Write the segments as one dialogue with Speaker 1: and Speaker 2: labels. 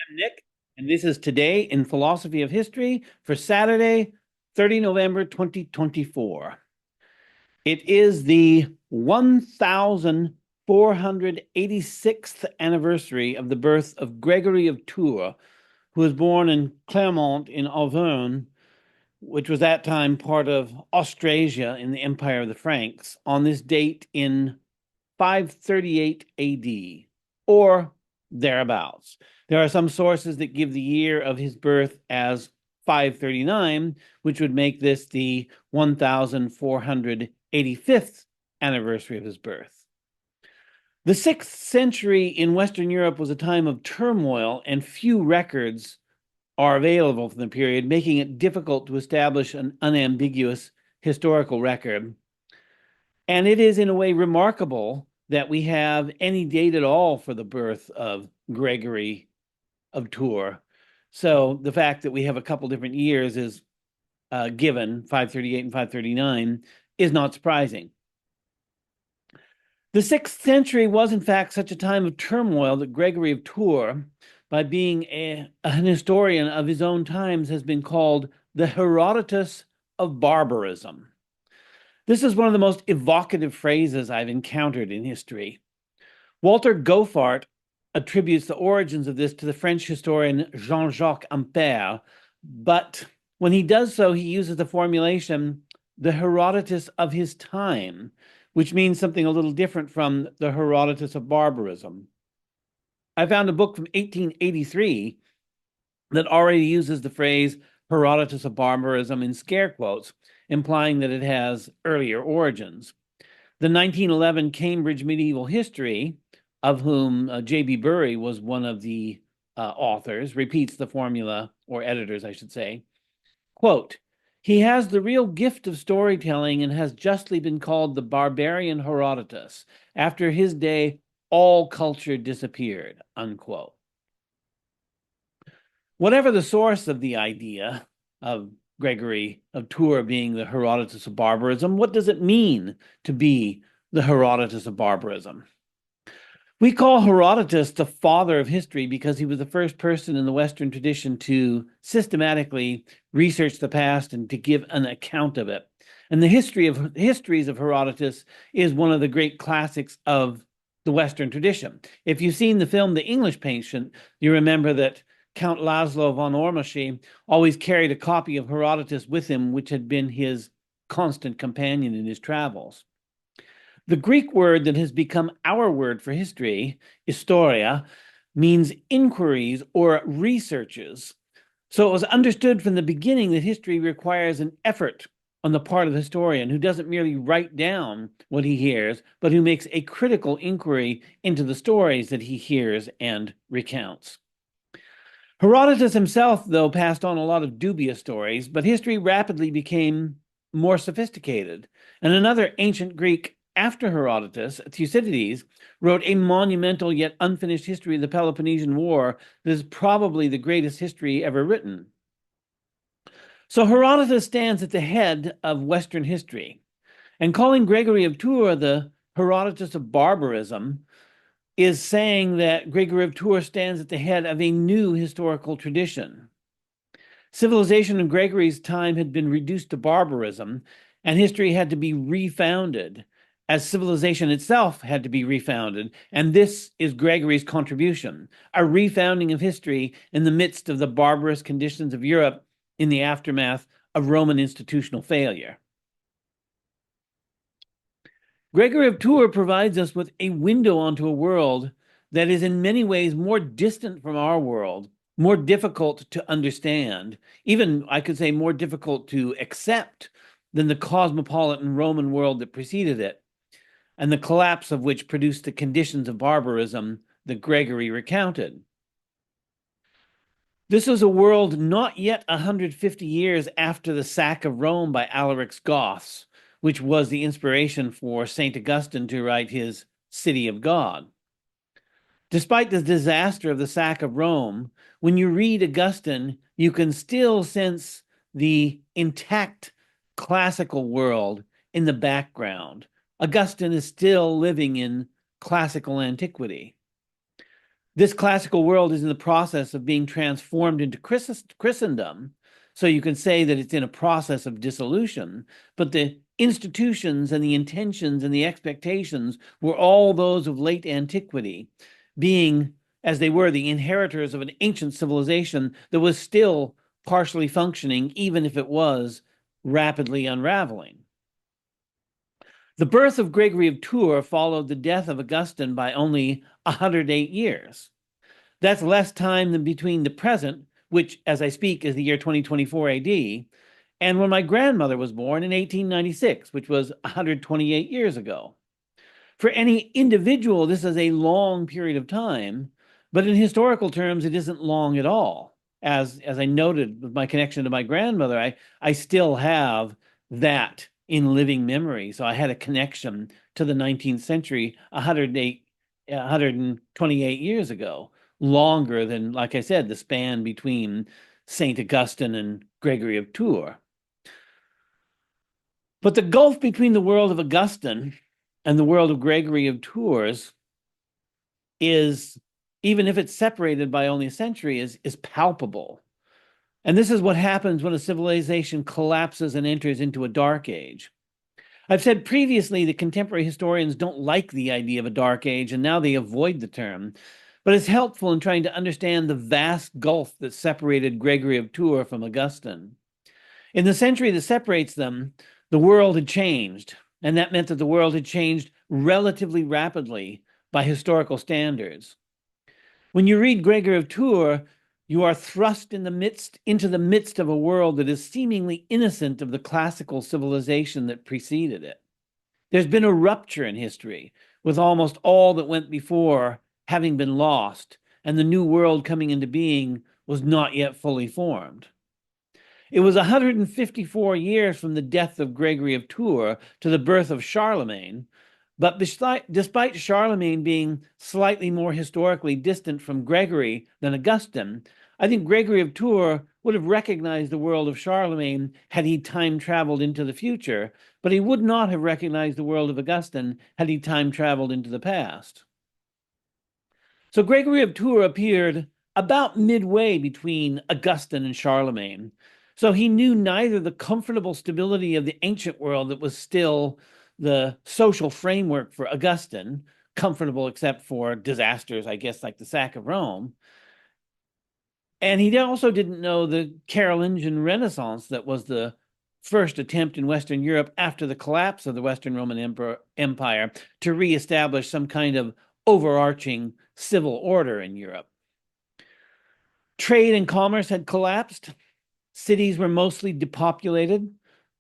Speaker 1: I'm Nick, and this is Today in Philosophy of History for Saturday, 30 November 2024. It is the 1486th anniversary of the birth of Gregory of Tours, who was born in Clermont in Auvergne, which was at that time part of Austrasia in the Empire of the Franks, on this date in 538 AD, or thereabouts. There are some sources that give the year of his birth as 539, which would make this the 1485th anniversary of his birth. The 6th century in Western Europe was a time of turmoil, and few records are available from the period, making it difficult to establish an unambiguous historical record. And it is in a way remarkable that we have any date at all for the birth of Gregory of Tours. So the fact that we have a couple different years is given, 538 and 539, is not surprising. The 6th century was, in fact, such a time of turmoil that Gregory of Tours, by being an historian of his own times, has been called the Herodotus of Barbarism. This is one of the most evocative phrases I've encountered in history. Walter Goffart attributes the origins of this to the French historian Jean-Jacques Ampère, but when he does so, he uses the formulation, the Herodotus of his time, which means something a little different from the Herodotus of barbarism. I found a book from 1883 that already uses the phrase Herodotus of barbarism in scare quotes, implying that it has earlier origins. The 1911 Cambridge Medieval History, of whom J.B. Bury was one of the authors, repeats the formula, or editors, I should say. Quote, "He has the real gift of storytelling and has justly been called the barbarian Herodotus. After his day, all culture disappeared," unquote. Whatever the source of the idea of Gregory of Tours being the Herodotus of barbarism, what does it mean to be the Herodotus of barbarism? We call Herodotus the father of history because he was the first person in the Western tradition to systematically research the past and to give an account of it. And the histories of Herodotus is one of the great classics of the Western tradition. If you've seen the film The English Patient, you remember that Count Laszlo von Ormoschi always carried a copy of Herodotus with him, which had been his constant companion in his travels. The Greek word that has become our word for history, historia, means inquiries or researches. So it was understood from the beginning that history requires an effort on the part of the historian who doesn't merely write down what he hears, but who makes a critical inquiry into the stories that he hears and recounts. Herodotus himself, though, passed on a lot of dubious stories, but history rapidly became more sophisticated. And another ancient Greek after Herodotus, Thucydides, wrote a monumental yet unfinished history of the Peloponnesian War that is probably the greatest history ever written. So Herodotus stands at the head of Western history, and calling Gregory of Tours the Herodotus of barbarism is saying that Gregory of Tours stands at the head of a new historical tradition. Civilization in Gregory's time had been reduced to barbarism, and history had to be refounded, as civilization itself had to be refounded. And this is Gregory's contribution, a refounding of history in the midst of the barbarous conditions of Europe in the aftermath of Roman institutional failure. Gregory of Tours provides us with a window onto a world that is in many ways more distant from our world, more difficult to understand, even, I could say, more difficult to accept than the cosmopolitan Roman world that preceded it, and the collapse of which produced the conditions of barbarism that Gregory recounted. This was a world not yet 150 years after the sack of Rome by Alaric's Goths, which was the inspiration for St. Augustine to write his City of God. Despite the disaster of the sack of Rome, when you read Augustine, you can still sense the intact classical world in the background. Augustine is still living in classical antiquity. This classical world is in the process of being transformed into Christendom. So you can say that it's in a process of dissolution, but the institutions and the intentions and the expectations were all those of late antiquity, being, as they were, the inheritors of an ancient civilization that was still partially functioning, even if it was rapidly unraveling. The birth of Gregory of Tours followed the death of Augustine by only 108 years. That's less time than between the present, which, as I speak, is the year 2024 AD, and when my grandmother was born in 1896, which was 128 years ago. For any individual, this is a long period of time, but in historical terms, it isn't long at all. As I noted with my connection to my grandmother, I still have that in living memory. So I had a connection to the 19th century 128 years ago, longer than, like I said, the span between St. Augustine and Gregory of Tours. But the gulf between the world of Augustine and the world of Gregory of Tours is, even if it's separated by only a century, is palpable. And this is what happens when a civilization collapses and enters into a dark age. I've said previously that contemporary historians don't like the idea of a dark age, and now they avoid the term. But it's helpful in trying to understand the vast gulf that separated Gregory of Tours from Augustine. In the century that separates them, the world had changed, and that meant that the world had changed relatively rapidly by historical standards. When you read Gregory of Tours, you are thrust into the midst of a world that is seemingly innocent of the classical civilization that preceded it. There's been a rupture in history, with almost all that went before having been lost, and the new world coming into being was not yet fully formed. It was 154 years from the death of Gregory of Tours to the birth of Charlemagne, but despite Charlemagne being slightly more historically distant from Gregory than Augustine, I think Gregory of Tours would have recognized the world of Charlemagne had he time traveled into the future, but he would not have recognized the world of Augustine had he time traveled into the past. So Gregory of Tours appeared about midway between Augustine and Charlemagne. So he knew neither the comfortable stability of the ancient world that was still the social framework for Augustine, comfortable except for disasters, I guess, like the sack of Rome. And he also didn't know the Carolingian Renaissance that was the first attempt in Western Europe after the collapse of the Western Roman Empire to reestablish some kind of overarching civil order in Europe. Trade and commerce had collapsed. Cities were mostly depopulated.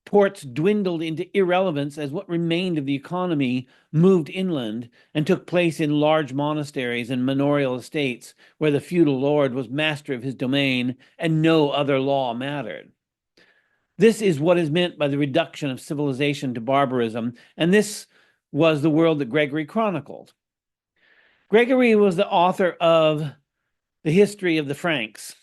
Speaker 1: Ports dwindled into irrelevance as what remained of the economy moved inland and took place in large monasteries and manorial estates where the feudal lord was master of his domain and no other law mattered. This is what is meant by the reduction of civilization to barbarism, and this was the world that Gregory chronicled. Gregory was the author of the history of the Franks,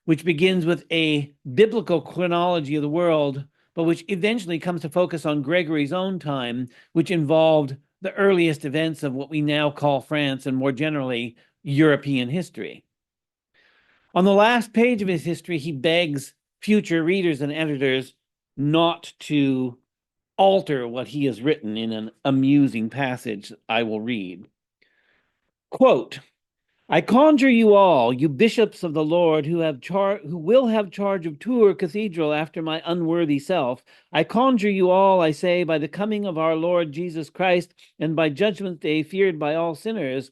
Speaker 1: which begins with a biblical chronology of the world, but which eventually comes to focus on Gregory's own time, which involved the earliest events of what we now call France and more generally European history. On the last page of his history, he begs future readers and editors not to alter what he has written in an amusing passage I will read. Quote, I conjure you all, you bishops of the Lord, who will have charge of Tours Cathedral after my unworthy self. I conjure you all, I say, by the coming of our Lord Jesus Christ and by judgment day feared by all sinners,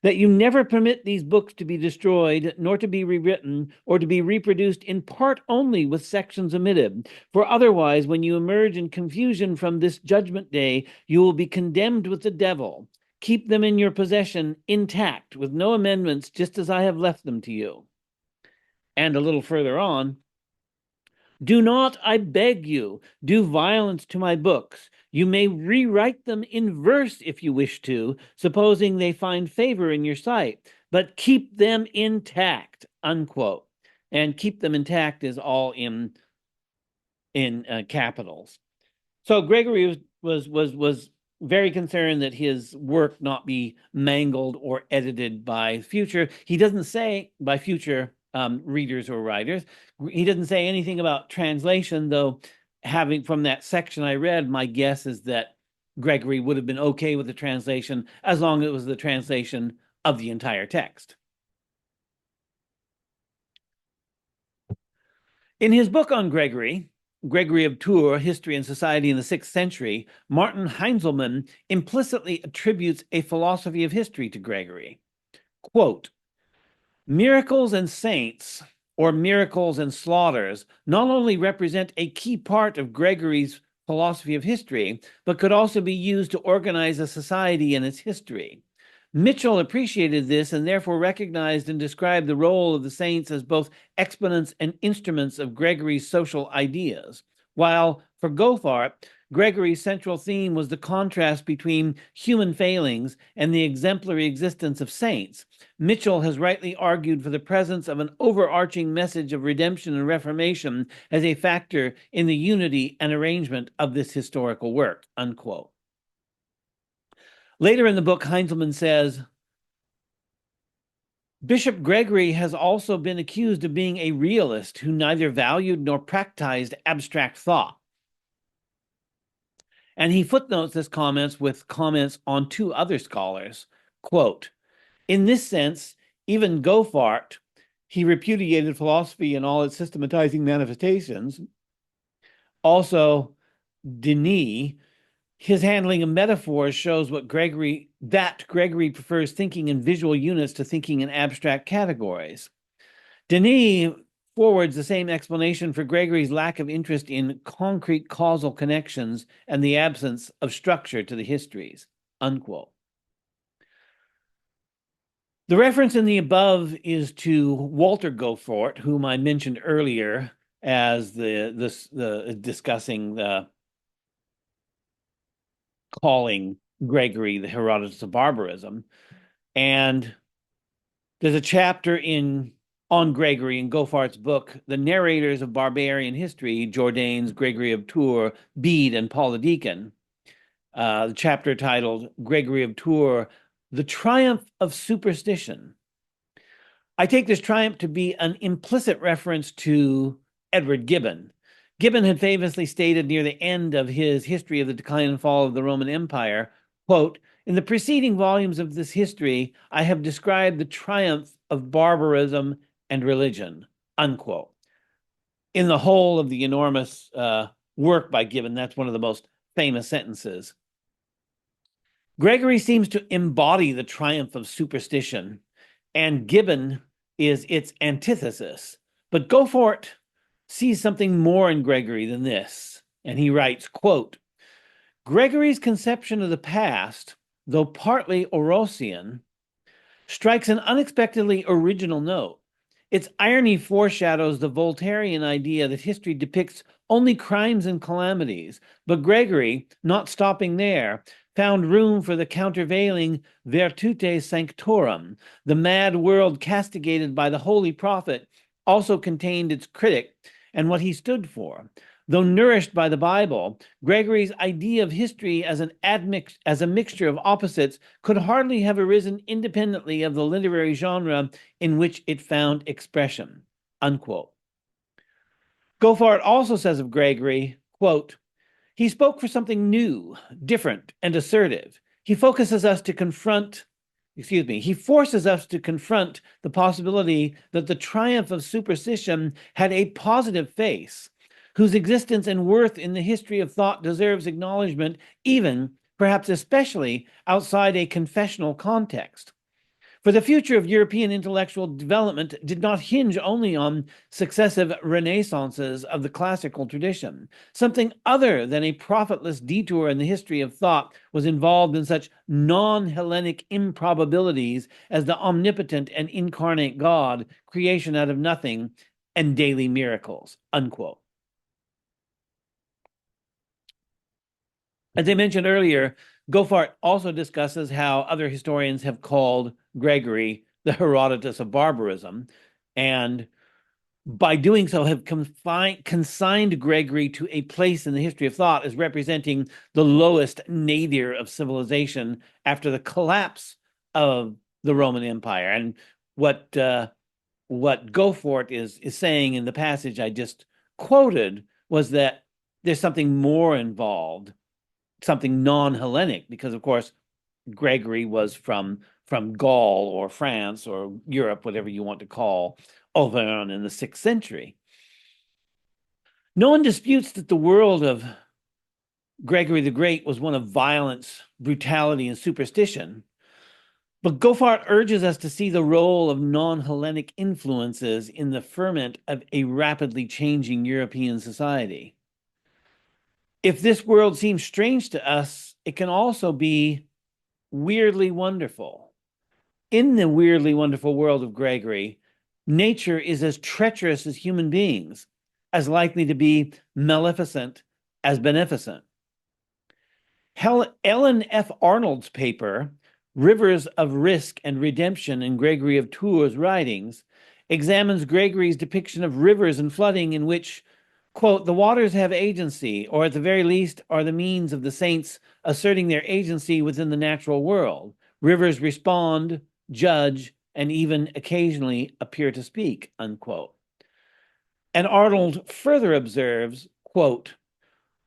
Speaker 1: that you never permit these books to be destroyed, nor to be rewritten, or to be reproduced in part only with sections omitted. For otherwise, when you emerge in confusion from this judgment day, you will be condemned with the devil. Keep them in your possession intact, with no amendments, just as I have left them to you. And a little further on, do not, I beg you, do violence to my books. You may rewrite them in verse if you wish to, supposing they find favor in your sight, but keep them intact, unquote. And keep them intact is all in capitals. So Gregory was very concerned that his work not be mangled or edited by future. He doesn't say by future readers or writers. He doesn't say anything about translation, though. Having from that section I read, my guess is that Gregory would have been okay with the translation as long as it was the translation of the entire text. In his book on Gregory, Gregory of Tours, History and Society in the 6th Century, Martin Heinzelmann implicitly attributes a philosophy of history to Gregory. Quote, miracles and saints, or miracles and slaughters, not only represent a key part of Gregory's philosophy of history, but could also be used to organize a society and its history. Mitchell appreciated this and therefore recognized and described the role of the saints as both exponents and instruments of Gregory's social ideas, while for Goethart, Gregory's central theme was the contrast between human failings and the exemplary existence of saints. Mitchell has rightly argued for the presence of an overarching message of redemption and reformation as a factor in the unity and arrangement of this historical work, unquote. Later in the book, Heinzelmann says, Bishop Gregory has also been accused of being a realist who neither valued nor practiced abstract thought. And he footnotes this comments with comments on two other scholars. Quote, in this sense, even Goethart, he repudiated philosophy in all its systematizing manifestations. Also, Denis, his handling of metaphors shows that Gregory prefers thinking in visual units to thinking in abstract categories. Denis forwards the same explanation for Gregory's lack of interest in concrete causal connections and the absence of structure to the histories, unquote. The reference in the above is to Walter Goethart, whom I mentioned earlier as discussing the calling Gregory the Herodotus of Barbarism. And there's a chapter on Gregory in Goethart's book, The Narrators of Barbarian History, Jourdain's Gregory of Tours, Bede, and Paul the Deacon. The chapter titled Gregory of Tours, The Triumph of Superstition. I take this triumph to be an implicit reference to Edward Gibbon. Gibbon had famously stated near the end of his History of the Decline and Fall of the Roman Empire, quote, in the preceding volumes of this history, I have described the triumph of barbarism and religion, unquote. In the whole of the enormous work by Gibbon, that's one of the most famous sentences. Gregory seems to embody the triumph of superstition, and Gibbon is its antithesis. But Goethart sees something more in Gregory than this, and he writes, quote, Gregory's conception of the past, though partly Orosian, strikes an unexpectedly original note. Its irony foreshadows the Voltairean idea that history depicts only crimes and calamities, but Gregory, not stopping there, found room for the countervailing virtute sanctorum. The mad world castigated by the holy prophet also contained its critic and what he stood for. Though nourished by the Bible, Gregory's idea of history as a mixture of opposites could hardly have arisen independently of the literary genre in which it found expression, unquote. Goethart also says of Gregory, quote, he spoke for something new, different, and assertive. He forces us to confront the possibility that the triumph of superstition had a positive face, whose existence and worth in the history of thought deserves acknowledgement, even, perhaps especially, outside a confessional context. For the future of European intellectual development did not hinge only on successive renaissances of the classical tradition. Something other than a profitless detour in the history of thought was involved in such non-Hellenic improbabilities as the omnipotent and incarnate God, creation out of nothing, and daily miracles, unquote. As I mentioned earlier, Goethart also discusses how other historians have called Gregory the Herodotus of Barbarism, and by doing so, have consigned Gregory to a place in the history of thought as representing the lowest nadir of civilization after the collapse of the Roman Empire. And what Goforth is saying in the passage I just quoted was that there's something more involved, something non-Hellenic, because of course Gregory was from Gaul or France or Europe, whatever you want to call Auvergne in the 6th century. No one disputes that the world of Gregory the Great was one of violence, brutality, and superstition. But Goforth urges us to see the role of non-Hellenic influences in the ferment of a rapidly changing European society. If this world seems strange to us, it can also be weirdly wonderful. In the weirdly wonderful world of Gregory, nature is as treacherous as human beings, as likely to be maleficent as beneficent. Ellen F. Arnold's paper, Rivers of Risk and Redemption in Gregory of Tours' writings, examines Gregory's depiction of rivers and flooding in which, quote, the waters have agency, or at the very least are the means of the saints asserting their agency within the natural world. Rivers respond, judge, and even occasionally appear to speak, unquote. And Arnold further observes, quote,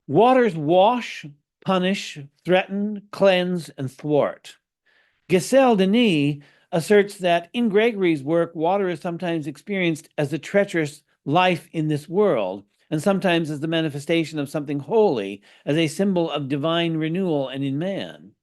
Speaker 1: waters wash, punish, threaten, cleanse, and thwart. Giselle Denis asserts that in Gregory's work, water is sometimes experienced as a treacherous life in this world, and sometimes as the manifestation of something holy, as a symbol of divine renewal and in man.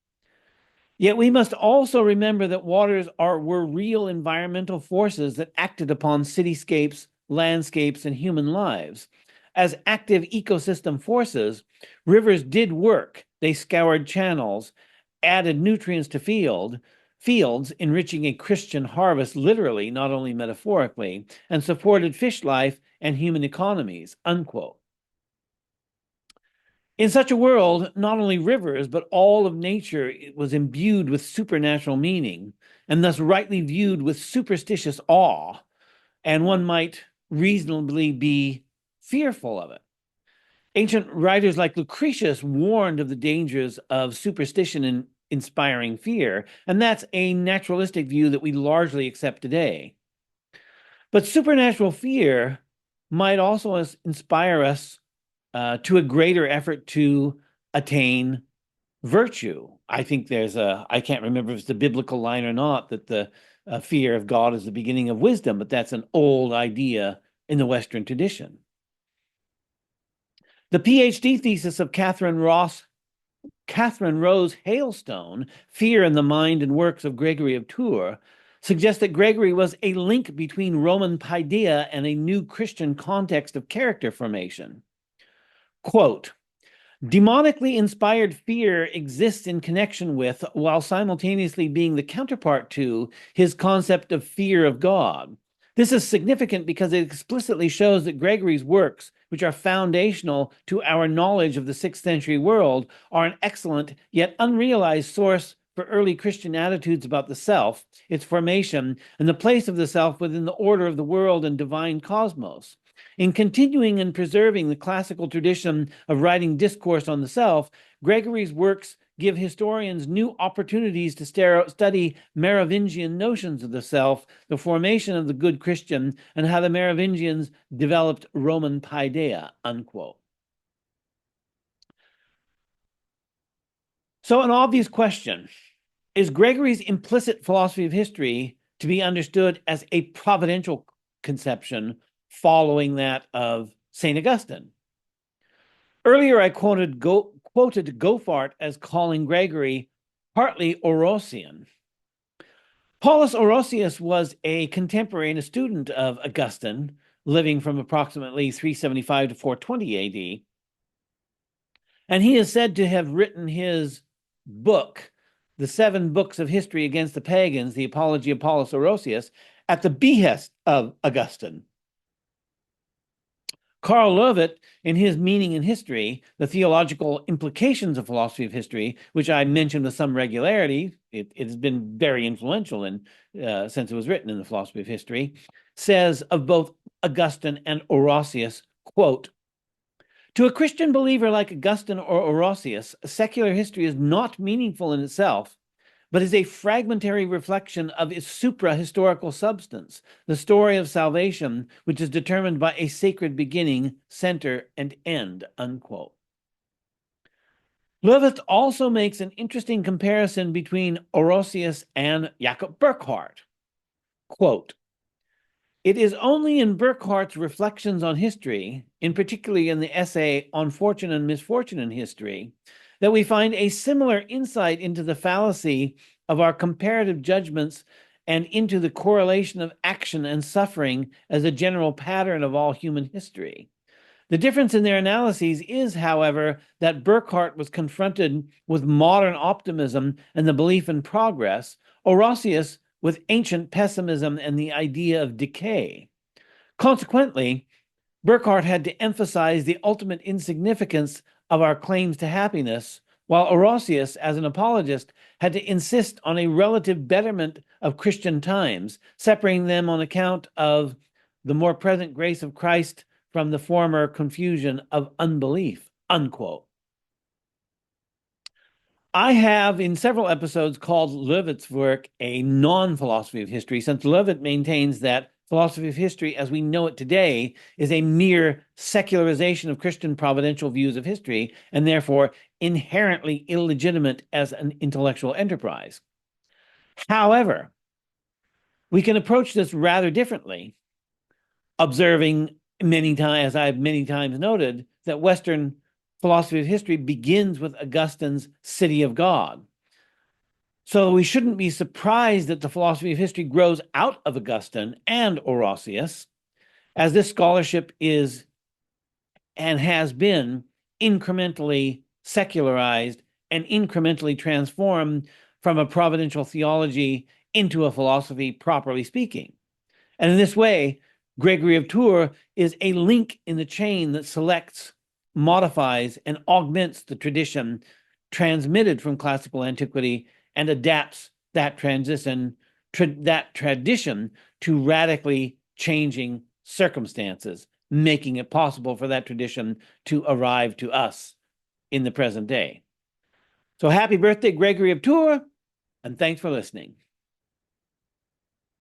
Speaker 1: Yet we must also remember that waters were real environmental forces that acted upon cityscapes, landscapes, and human lives. As active ecosystem forces, rivers did work. They scoured channels, added nutrients to fields, enriching a Christian harvest literally, not only metaphorically, and supported fish life and human economies, unquote. In such a world, not only rivers, but all of nature was imbued with supernatural meaning, and thus rightly viewed with superstitious awe, and one might reasonably be fearful of it. Ancient writers like Lucretius warned of the dangers of superstition and inspiring fear, and that's a naturalistic view that we largely accept today. But supernatural fear might also inspire us to a greater effort to attain virtue. I think I can't remember if it's the biblical line or not, that the fear of God is the beginning of wisdom, but that's an old idea in the Western tradition. The PhD thesis of Catherine Rose Hailstone, Fear in the Mind and Works of Gregory of Tours, suggests that Gregory was a link between Roman paideia and a new Christian context of character formation. Quote, demonically inspired fear exists in connection with, while simultaneously being the counterpart to, his concept of fear of God. This is significant because it explicitly shows that Gregory's works, which are foundational to our knowledge of the 6th century world, are an excellent yet unrealized source for early Christian attitudes about the self, its formation, and the place of the self within the order of the world and divine cosmos. In continuing and preserving the classical tradition of writing discourse on the self, Gregory's works give historians new opportunities to study Merovingian notions of the self, the formation of the good Christian, and how the Merovingians developed Roman paideia, unquote. So an obvious question, is Gregory's implicit philosophy of history to be understood as a providential conception following that of St. Augustine? Earlier, I quoted Goforth as calling Gregory partly Orosian. Paulus Orosius was a contemporary and a student of Augustine, living from approximately 375 to 420 AD. And he is said to have written his book, The 7 Books of History Against the Pagans, the Apology of Paulus Orosius, at the behest of Augustine. Karl Löwit, in his Meaning in History, the theological implications of philosophy of history, which I mentioned with some regularity, it has been very influential since it was written in the philosophy of history, says of both Augustine and Orosius, quote, "To a Christian believer like Augustine or Orosius, secular history is not meaningful in itself, but is a fragmentary reflection of its supra-historical substance, the story of salvation, which is determined by a sacred beginning, center, and end," unquote. Löwitz also makes an interesting comparison between Orosius and Jakob Burckhardt. Quote, "It is only in Burckhardt's reflections on history, in particularly in the essay On Fortune and Misfortune in History, that we find a similar insight into the fallacy of our comparative judgments and into the correlation of action and suffering as a general pattern of all human history. The difference in their analyses is, however, that Burckhardt was confronted with modern optimism and the belief in progress, Orosius with ancient pessimism and the idea of decay. Consequently, Burckhardt had to emphasize the ultimate insignificance of our claims to happiness, while Orosius, as an apologist, had to insist on a relative betterment of Christian times, separating them on account of the more present grace of Christ from the former confusion of unbelief," unquote. I have, in several episodes, called Löwitz's work a non-philosophy of history, since Löwitz maintains that philosophy of history, as we know it today, is a mere secularization of Christian providential views of history, and therefore inherently illegitimate as an intellectual enterprise. However, we can approach this rather differently, observing many times, as I've many times noted, that Western philosophy of history begins with Augustine's City of God. So we shouldn't be surprised that the philosophy of history grows out of Augustine and Orosius, as this scholarship is and has been incrementally secularized and incrementally transformed from a providential theology into a philosophy, properly speaking. And in this way, Gregory of Tours is a link in the chain that selects, modifies, and augments the tradition transmitted from classical antiquity and adapts that tradition to radically changing circumstances, making it possible for that tradition to arrive to us in the present day. So happy birthday, Gregory of Tours, and thanks for listening.